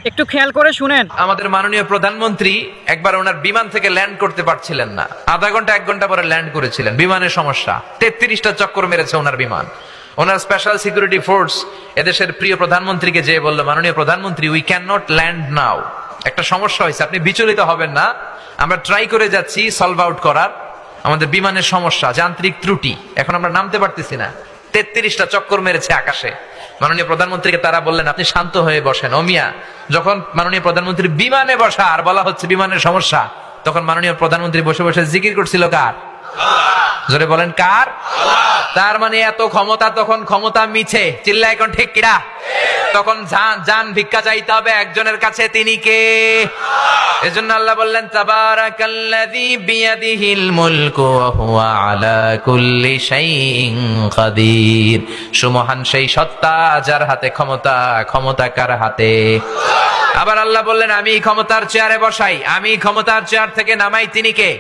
একটু খেয়াল করে শুনেন। আমাদের মাননীয় প্রধানমন্ত্রী একবার ওনার বিমান থেকে ল্যান্ড করতে পারছিলেন না, আধা ঘন্টা 1 ঘন্টা পরে ল্যান্ড করেছিলেন। বিমানের সমস্যা, 33টা চক্কর মেরেছে ওনার বিমান। ওনার স্পেশাল সিকিউরিটি ফোর্স এদেশের প্রিয় প্রধানমন্ত্রীকে যে বলল, মাননীয় প্রধানমন্ত্রী, উই ক্যান নট ল্যান্ড নাও, একটা সমস্যা হয়েছে, আপনি বিচলিত হবেন না, আমরা ট্রাই করে যাচ্ছি সলভ আউট করার, আমাদের বিমানের সমস্যা, যান্ত্রিক ত্রুটি, এখন আমরা নামতে পারতেছি না। 33টা চক্কর মেরেছে আকাশে। মাননীয় প্রধানমন্ত্রীকে তারা বললেন, আপনি শান্ত হয়ে বসেন। ও মিয়া, যখন মাননীয় প্রধানমন্ত্রী বিমানে বসা আর বলা হচ্ছে বিমানের সমস্যা, তখন মাননীয় প্রধানমন্ত্রী বসে বসে জিকির করছিল কার? জোরে বলেন কার? তার মানে এত ক্ষমতা, তখন ক্ষমতা মিছে, চিল্লা এখন ঠিক কিনা? তখন জান ভিক্ষা চাইতে হবে একজনের কাছে, তিনি কে? এজন্য আল্লাহ বললেন, তাবারাকাল্লাযী বিয়াদিহিল মুলকু ওয়া হুয়া আলা কুল্লি শাইইন কাদির। সুমহান সেই সত্তা যার হাতে ক্ষমতা, ক্ষমতা কার হাতে? আবার আল্লাহ বললেন, আমি ক্ষমতার চেয়ারে বসাই, আমি ক্ষমতার চেয়ার থেকে নামাই, তিনি কে?